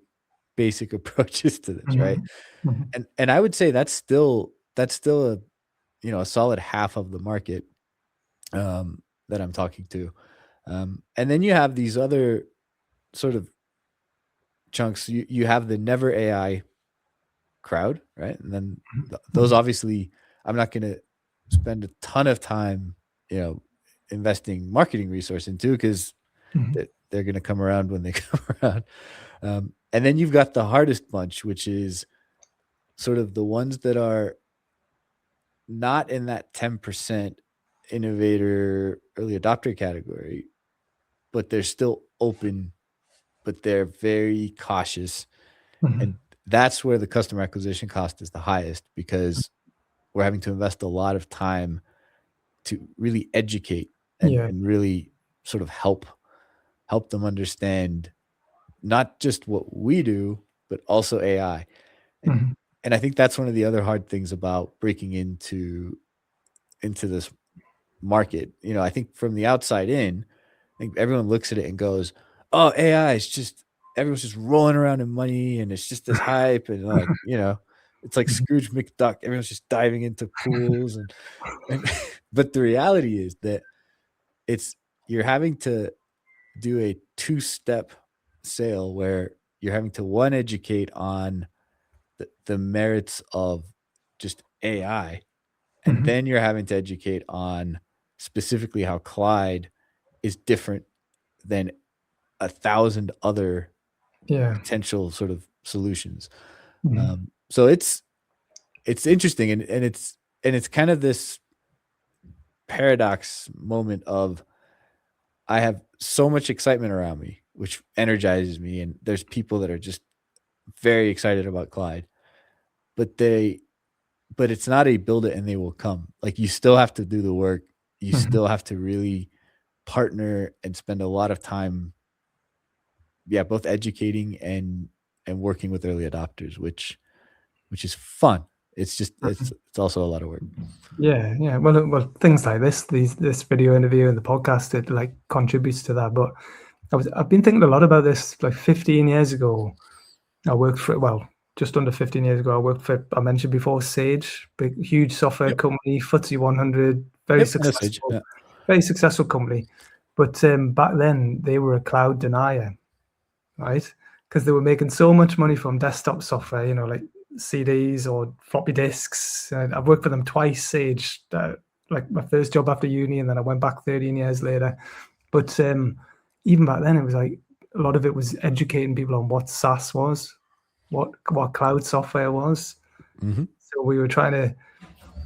approaches to this, right?" Mhm. Mhm. And I would say that's still a, a solid half of the market, that I'm talking to. And then you have these other sort of chunks. You have the never AI crowd, right? And then those Mhm. obviously I'm not going to spend a ton of time, investing marketing resource into because Mhm. they're going to come around when they come around. And then you've got the hardest bunch, which is sort of the ones that are not in that 10% innovator early adopter category, but they're still open, but they're very cautious. Mhm. And that's where the customer acquisition cost is the highest because we're having to invest a lot of time to really educate and Yeah. and really sort of help them understand not just what we do, but also AI. And Mhm. and I think that's one of the other hard things about breaking into this market. I think from the outside in, I think everyone looks at it and goes, "Oh, AI is just everyone's just rolling around in money and it's just this hype." And like, it's like Mhm. Scrooge McDuck. Everyone's just diving into pools and but the reality is that it's you're having to do a two-step sale where you're having to one educate on the merits of just AI, and Mhm. then you're having to educate on specifically how Clyde is different than 1,000 other Yeah. potential sort of solutions. Mhm. So it's interesting and it's kind of this paradox moment of I have so much excitement around me, which energizes me, and there's people that are just very excited about Clyde, but it's not a build it and they will come. Like you still have to do the work. You Mhm. still have to really partner and spend a lot of time, yeah, both educating and working with early adopters, which is fun. It's just Mhm. it's also a lot of work. Yeah, yeah. Well, things like this video interview and the podcast, it like contributes to that. But I've been thinking a lot about this. Like 15 years ago, I worked for, well, just under 15 years ago, I worked for, I mentioned before, Sage, big, huge software Yep. company, FTSE 100, Yep. Message. Yeah. very successful company. But back then, they were a cloud denier. right? Because they were making so much money from desktop software, you know, like CDs or floppy disks. I've worked for them twice, Sage, like my first job after uni, and then I went back 13 years later. But even back then, it was like a lot of it was educating people on what SaaS was, what cloud software was. Mm-hmm. So we were trying to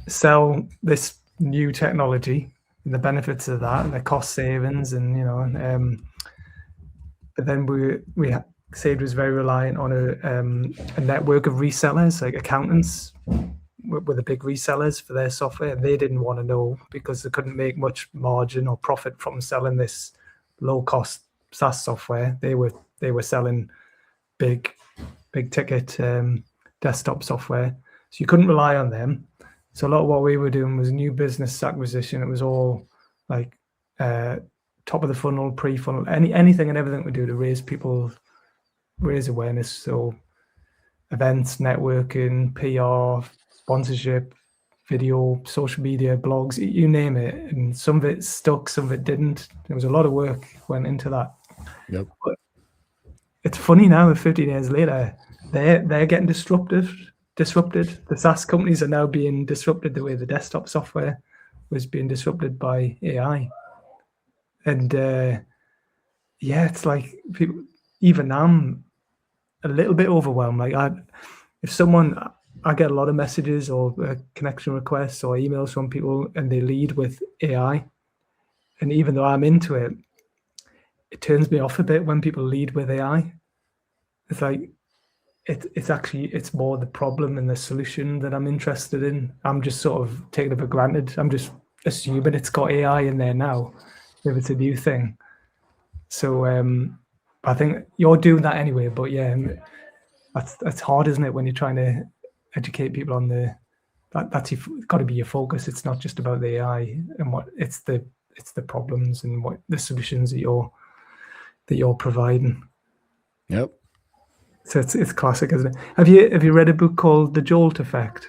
sell this new technology and the benefits of that and the cost savings, and you know, but then Sage was very reliant on a network of resellers, like accountants were the big resellers for their software, and they didn't want to know because they couldn't make much margin or profit from selling this low cost SaaS software. They were selling big ticket desktop software, so you couldn't rely on them. So a lot of what we were doing was new business acquisition. It was all like top of the funnel, pre-funnel, anything and everything we do to raise awareness. So events, networking, PR, sponsorship, video, social media, blogs, you name it. And some of it stuck, some of it didn't. There was a lot of work went into that. Yep. But it's funny now, 15 years later, they're getting disrupted. The SaaS companies are now being disrupted the way the desktop software was being disrupted by AI. And yeah, it's like people, even now, I'm a little bit overwhelmed. Like I get a lot of messages or connection requests or emails from people, and they lead with AI. And even though I'm into it, it turns me off a bit when people lead with AI. It's like it's more the problem and the solution that I'm interested in. I'm just sort of taking it for granted. I'm just assuming it's got AI in there now, if it's a new thing. So I think you're doing that anyway. But yeah, that's hard, isn't it, when you're trying to educate people on that's got to be your focus. It's not just about the AI and what it's the problems and what the solutions that you're providing. Yep. So it's classic, isn't it? Have you read a book called The Jolt Effect?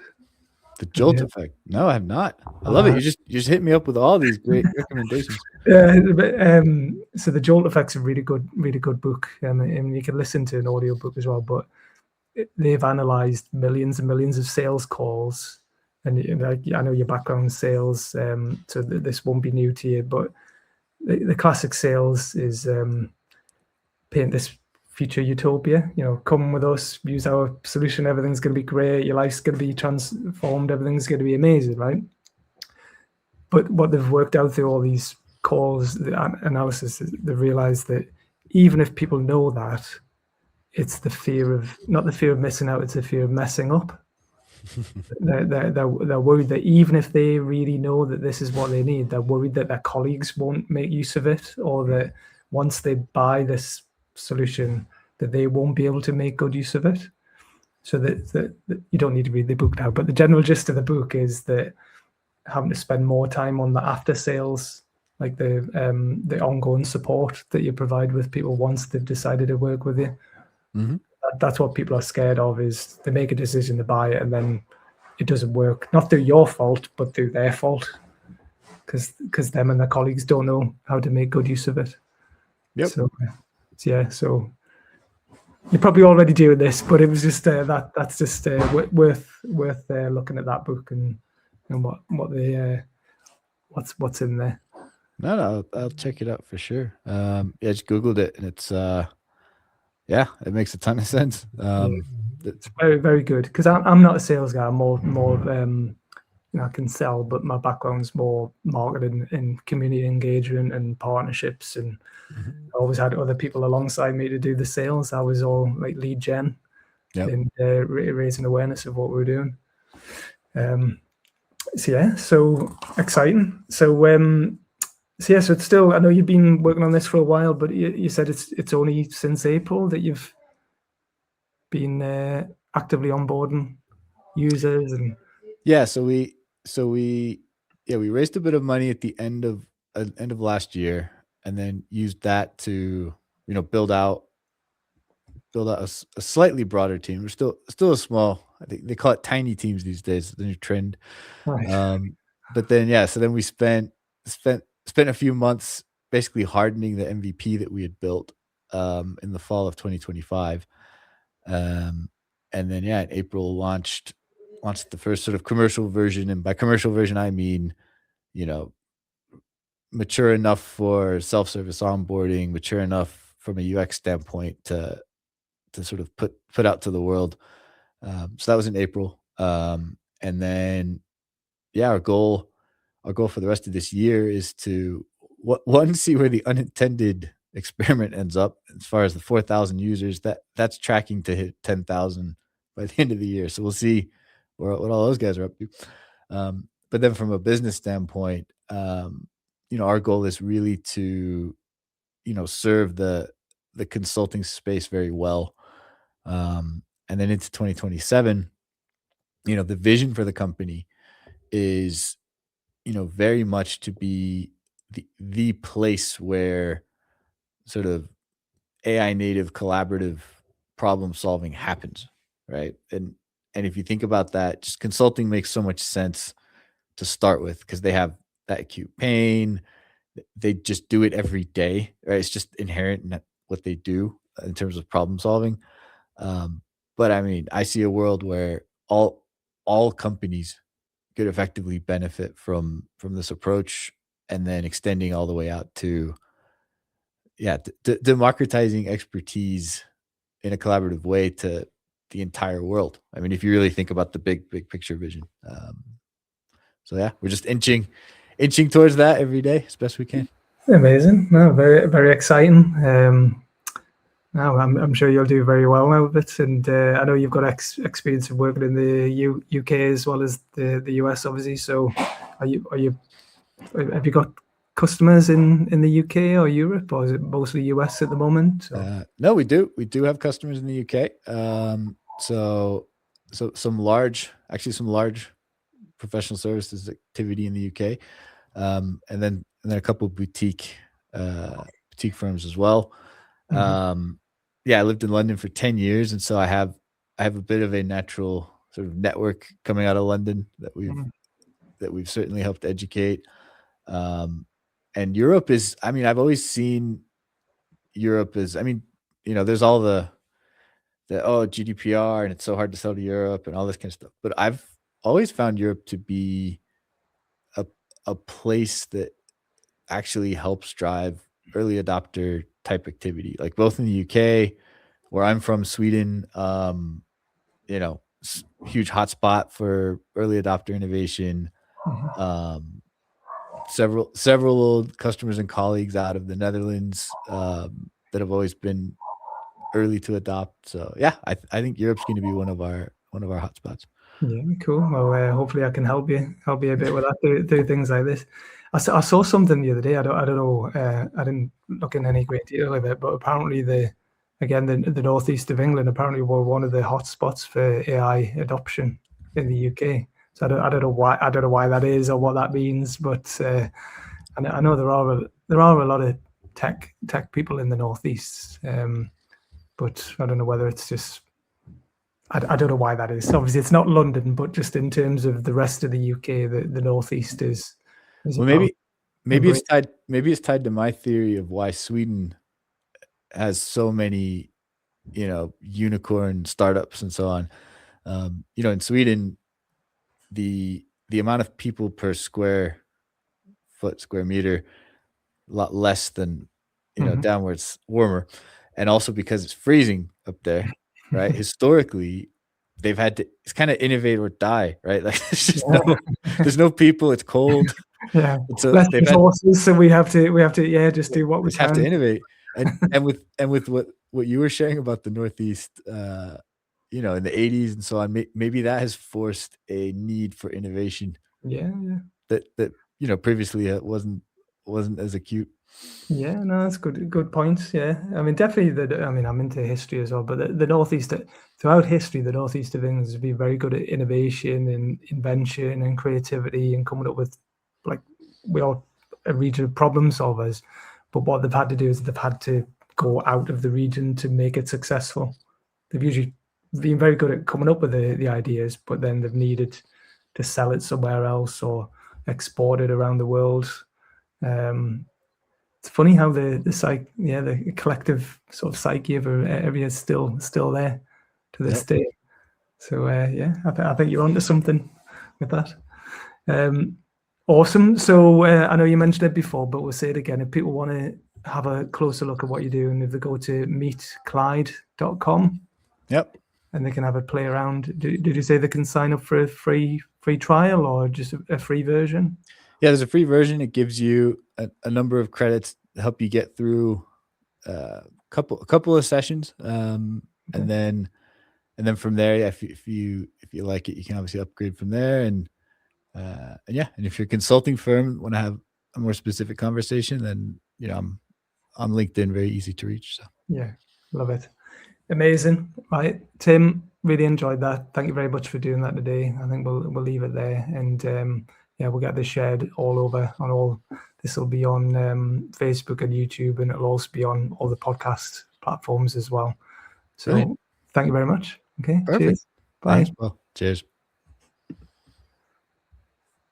The Jolt Effect. No, I have not. I love it. You just hit me up with all these great recommendations. Yeah, so The Jolt Effect's a really good book. And you can listen to an audio book as well. But they've analyzed millions and millions of sales calls, and I know your background is sales, so this won't be new to you. But the classic sales is paint this future utopia. You know, come with us, use our solution. Everything's going to be great. Your life's going to be transformed. Everything's going to be amazing, right? But what they've worked out through all these calls, the analysis, they realized that even if people know that, it's not the fear of missing out, it's the fear of messing up. they're worried that even if they really know that this is what they need, they're worried that their colleagues won't make use of it, or that once they buy this solution, that they won't be able to make good use of it. So that you don't need to read the book now, but the general gist of the book is that having to spend more time on the after sales, like the ongoing support that you provide with people once they've decided to work with you. Mm-hmm. That's what people are scared of, is they make a decision to buy it and then it doesn't work, not through your fault, but through their fault, because them and their colleagues don't know how to make good use of it. Yep. So yeah, so you're probably already doing this, but it was just that's just worth looking at that book and what's in there. No, I'll check it out for sure. Yeah, I just Googled it, and it's yeah, it makes a ton of sense. It's very, very good, because I'm not a sales guy. I'm more I can sell, but my background's more marketing and community engagement and partnerships, and I always had other people alongside me to do the sales. I was all like lead gen, and raising awareness of what we're doing. So yeah, so exciting. So so it's still, I know you've been working on this for a while, but you said it's only since April that you've been actively onboarding users. And so we raised a bit of money at the end of last year, and then used that to build out a slightly broader team. We're still a small, I think they call it tiny teams these days, the new trend. right. But then so then we spent a few months basically hardening the MVP that we had built, in the fall of 2025. Um, and then yeah, in April launched the first sort of commercial version, and by commercial version I mean, you know, mature enough for self-service onboarding, mature enough from a UX standpoint to sort of put out to the world. So that was in April. And then yeah, our goal for the rest of this year is to one, see where the unintended experiment ends up as far as the 4,000 users. That's tracking to hit 10,000 by the end of the year. So we'll see what all those guys are up to. But then from a business standpoint, our goal is really to, serve the consulting space very well. And then into 2027, the vision for the company is, very much to be the place where sort of AI native collaborative problem solving happens, right? And if you think about that, just consulting makes so much sense to start with because they have that acute pain. They just do it every day, right? It's just inherent in what they do in terms of problem solving. Um, but I mean, I see a world where all companies could effectively benefit from this approach, and then extending all the way out to yeah, democratizing expertise in a collaborative way to the entire world. I mean, if you really think about the big picture vision. So yeah, we're just inching towards that every day as best we can. Amazing. No, very, very exciting. No, I'm sure you'll do very well now with it. And I know you've got experience of working in the UK as well as the US, obviously. So have you got customers in the UK or Europe, or is it mostly US at the moment? No, we do have customers in the UK. So some large professional services activity in the UK, and then a couple boutique firms as well. Yeah, I lived in London for 10 years, and so I have a bit of a natural sort of network coming out of London that we've certainly helped educate. And Europe is, I mean, I've always seen Europe as, I mean, there's all the GDPR and it's so hard to sell to Europe and all this kind of stuff. But I've always found Europe to be a a place that actually helps drive early adopter type activity, like both in the UK, where I'm from, Sweden, huge hotspot for early adopter innovation. Um, several customers and colleagues out of the Netherlands that have always been early to adopt. So yeah, I think Europe's going to be one of our hotspots. Yeah, cool. Well, hopefully I can help you a bit with that. Do things like this. I saw something the other day. I don't know. I didn't look in any great detail of it, but apparently the northeast of England apparently were one of the hotspots for AI adoption in the UK. So I don't know why that is or what that means, but I know there are a lot of tech people in the northeast, but I don't know whether it's just I don't know why that is. Obviously, it's not London, but just in terms of the rest of the UK, the northeast is Well, about maybe it's tied to my theory of why Sweden has so many, unicorn startups and so on. In Sweden, the amount of people per square meter, a lot less than, down where it's warmer, and also because it's freezing up there, right? Historically, they've had to, it's kind of innovate or die, right? Like there's no people, it's cold. yeah, And so less they've had resources, so we have to just do what we just have to can. innovate. And with what you were sharing about the Northeast, in the 80s and so on, maybe that has forced a need for innovation Yeah, yeah. that previously wasn't as acute. Yeah, no, that's good points. Yeah, I mean, definitely. I mean, I'm into history as well, but the northeast, throughout history, the northeast of England has been very good at innovation and invention and creativity and coming up with, like, we are a region of problem solvers. But what they've had to do is they've had to go out of the region to make it successful. They've usually been very good at coming up with the ideas, but then they've needed to sell it somewhere else or export it around the world. it's funny how the collective sort of psyche of an area is still there to this day. So I think you're onto something with that. Awesome. So I know you mentioned it before, but we'll say it again. If people want to have a closer look at what you're doing, if they go to meetclyde.com, and they can have a play around. Did you say they can sign up for a free trial or just a free version? Yeah, there's a free version. It gives you a number of credits to help you get through a couple of sessions, and then from there, if you like it, you can obviously upgrade from there. And if you're a consulting firm, want to have a more specific conversation, then I'm on LinkedIn, very easy to reach. So yeah, love it. Amazing. Right, Tim, really enjoyed that. Thank you very much for doing that today. I think we'll leave it there, and we'll get this shared all over on all. This will be on Facebook and YouTube, and it'll also be on all the podcast platforms as well. So Thank you very much. Okay. Perfect. Cheers. Bye. Thanks. Well, cheers.